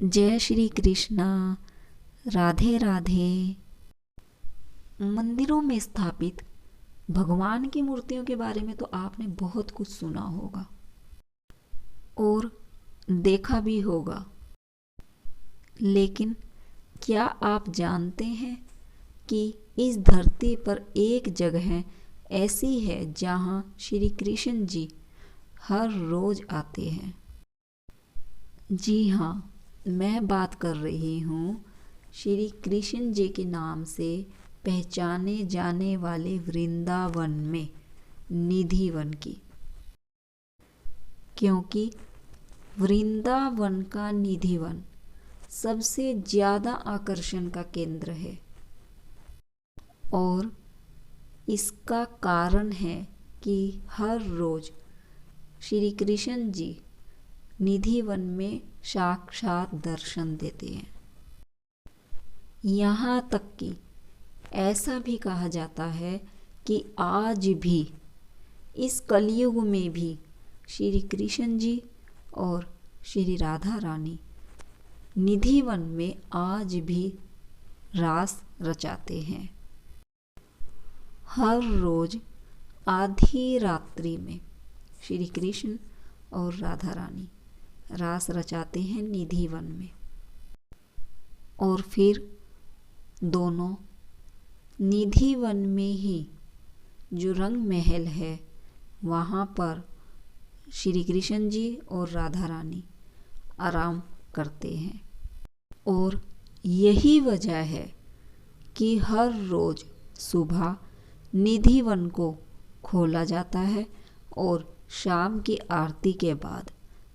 जय श्री कृष्णा। राधे राधे। मंदिरों में स्थापित भगवान की मूर्तियों के बारे में तो आपने बहुत कुछ सुना होगा और देखा भी होगा, लेकिन क्या आप जानते हैं कि इस धरती पर एक जगह ऐसी है जहां श्री कृष्ण जी हर रोज आते हैं। जी हाँ, मैं बात कर रही हूँ श्री कृष्ण जी के नाम से पहचाने जाने वाले वृंदावन में निधिवन की, क्योंकि वृंदावन का निधिवन सबसे ज़्यादा आकर्षण का केंद्र है और इसका कारण है कि हर रोज श्री कृष्ण जी निधिवन में साक्षात दर्शन देते हैं। यहाँ तक कि ऐसा भी कहा जाता है कि आज भी इस कलयुग में भी श्री कृष्ण जी और श्री राधा रानी निधिवन में आज भी रास रचाते हैं। हर रोज आधी रात्रि में श्री कृष्ण और राधा रानी रास रचाते हैं निधिवन में, और फिर दोनों निधिवन में ही जो रंग महल है वहाँ पर श्री कृष्ण जी और राधा रानी आराम करते हैं। और यही वजह है कि हर रोज सुबह निधिवन को खोला जाता है और शाम की आरती के बाद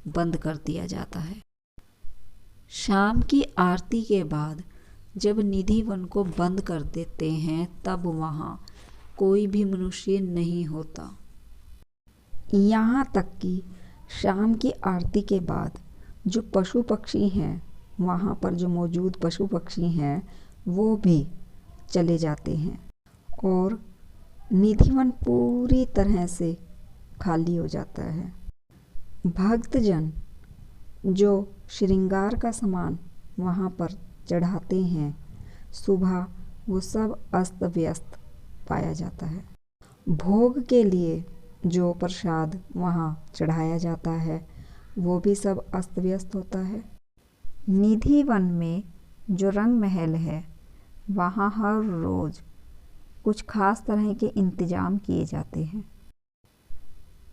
बंद कर दिया जाता है। शाम की आरती के बाद जब निधिवन को बंद कर देते हैं तब वहाँ कोई भी मनुष्य नहीं होता। यहाँ तक कि शाम की आरती के बाद जो पशु पक्षी हैं, वहाँ पर जो मौजूद पशु पक्षी हैं वो भी चले जाते हैं और निधिवन पूरी तरह से खाली हो जाता है। भक्तजन जो श्रृंगार का सामान वहाँ पर चढ़ाते हैं, सुबह वो सब अस्त व्यस्त पाया जाता है। भोग के लिए जो प्रसाद वहाँ चढ़ाया जाता है वो भी सब अस्त व्यस्त होता है। निधिवन में जो रंग महल है वहाँ हर रोज कुछ खास तरह के इंतजाम किए जाते हैं।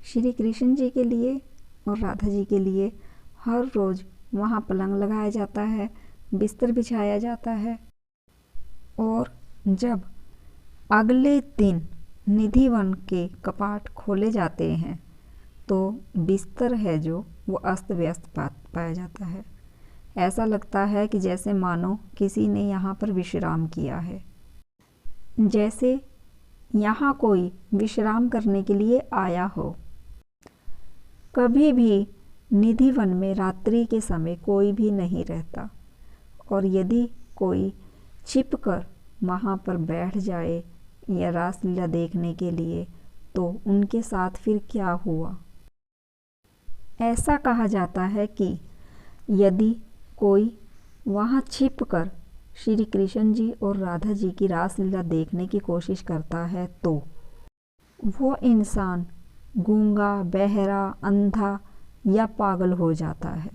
श्री कृष्ण जी के लिए और राधा जी के लिए हर रोज वहाँ पलंग लगाया जाता है, बिस्तर बिछाया जाता है, और जब अगले दिन निधिवन के कपाट खोले जाते हैं तो बिस्तर है जो वो अस्त व्यस्त पाया जाता है। ऐसा लगता है कि जैसे मानो किसी ने यहाँ पर विश्राम किया है, जैसे यहाँ कोई विश्राम करने के लिए आया हो। कभी भी निधिवन में रात्रि के समय कोई भी नहीं रहता, और यदि कोई छिपकर वहाँ पर बैठ जाए या रासलीला देखने के लिए तो उनके साथ फिर क्या हुआ। ऐसा कहा जाता है कि यदि कोई वहाँ छिपकर श्री कृष्ण जी और राधा जी की रासलीला देखने की कोशिश करता है तो वो इंसान गूंगा, बहरा, अंधा या पागल हो जाता है।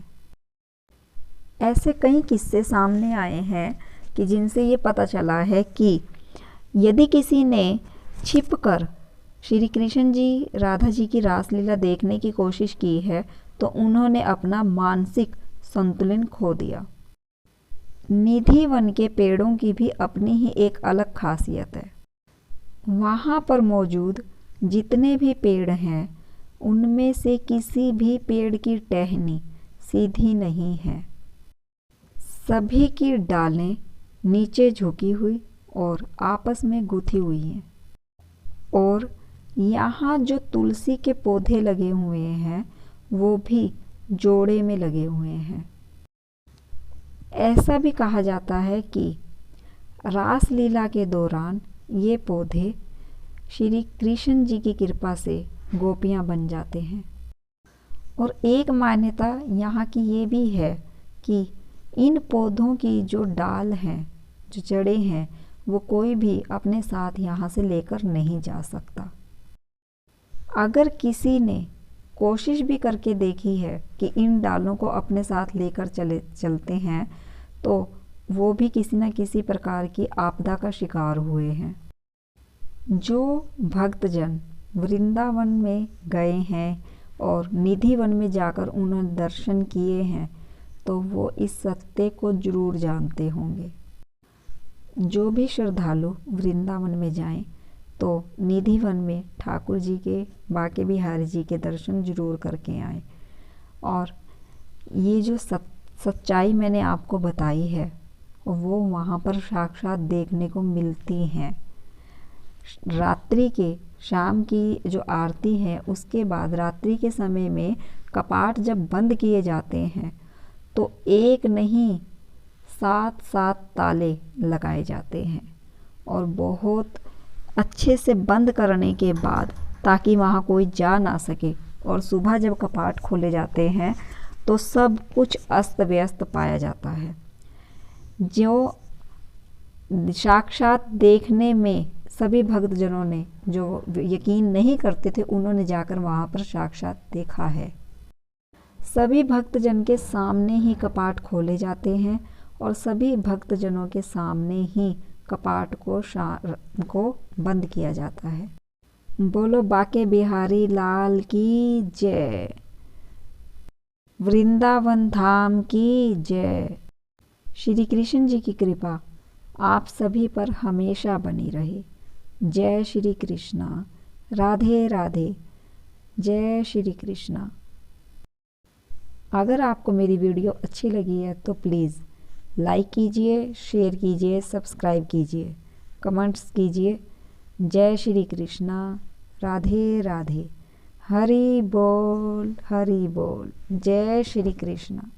ऐसे कई किस्से सामने आए हैं कि जिनसे ये पता चला है कि यदि किसी ने छिपकर श्री कृष्ण जी, राधा जी की रासलीला देखने की कोशिश की है तो उन्होंने अपना मानसिक संतुलन खो दिया। निधिवन के पेड़ों की भी अपनी ही एक अलग खासियत है। वहाँ पर मौजूद जितने भी पेड़ हैं उनमें से किसी भी पेड़ की टहनी सीधी नहीं है। सभी की डालें नीचे झुकी हुई और आपस में गुथी हुई हैं, और यहाँ जो तुलसी के पौधे लगे हुए हैं वो भी जोड़े में लगे हुए हैं। ऐसा भी कहा जाता है कि रासलीला के दौरान ये पौधे श्री कृष्ण जी की कृपा से गोपियाँ बन जाते हैं। और एक मान्यता यहाँ की ये भी है कि इन पौधों की जो डाल हैं, जो जड़ें हैं, वो कोई भी अपने साथ यहाँ से लेकर नहीं जा सकता। अगर किसी ने कोशिश भी करके देखी है कि इन डालों को अपने साथ लेकर चलते हैं, तो वो भी किसी न किसी प्रकार की आपदा का शिकार हुए हैं। जो भक्तजन वृंदावन में गए हैं और निधि वन में जाकर उन्होंने दर्शन किए हैं, तो वो इस सत्य को जरूर जानते होंगे। जो भी श्रद्धालु वृंदावन में जाएं, तो निधि वन में ठाकुर जी के, बांके बिहारी जी के दर्शन जरूर करके आएं। और ये जो सच्चाई मैंने आपको बताई है, वो वहाँ पर साक्षात देखने को मिलती हैं। रात्रि के, शाम की जो आरती है, उसके बाद रात्रि के समय में कपाट जब बंद किए जाते हैं, तो एक नहीं 7 ताले लगाए जाते हैं और बहुत अच्छे से बंद करने के बाद, ताकि वहाँ कोई जा ना सके। और सुबह जब कपाट खोले जाते हैं तो सब कुछ अस्त व्यस्त पाया जाता है। जो साक्षात देखने में सभी भक्तजनों ने, जो यकीन नहीं करते थे, उन्होंने जाकर वहाँ पर साक्षात देखा है। सभी भक्तजन के सामने ही कपाट खोले जाते हैं और सभी भक्तजनों के सामने ही कपाट को बंद किया जाता है। बोलो बांके बिहारी लाल की जय, वृंदावन धाम की जय। श्री कृष्ण जी की कृपा आप सभी पर हमेशा बनी रहे। जय श्री कृष्णा, राधे राधे, जय श्री कृष्णा। अगर आपको मेरी वीडियो अच्छी लगी है तो प्लीज़ लाइक कीजिए, शेयर कीजिए, सब्सक्राइब कीजिए, कमेंट्स कीजिए। जय श्री कृष्णा, राधे राधे, हरि बोल, जय श्री कृष्णा।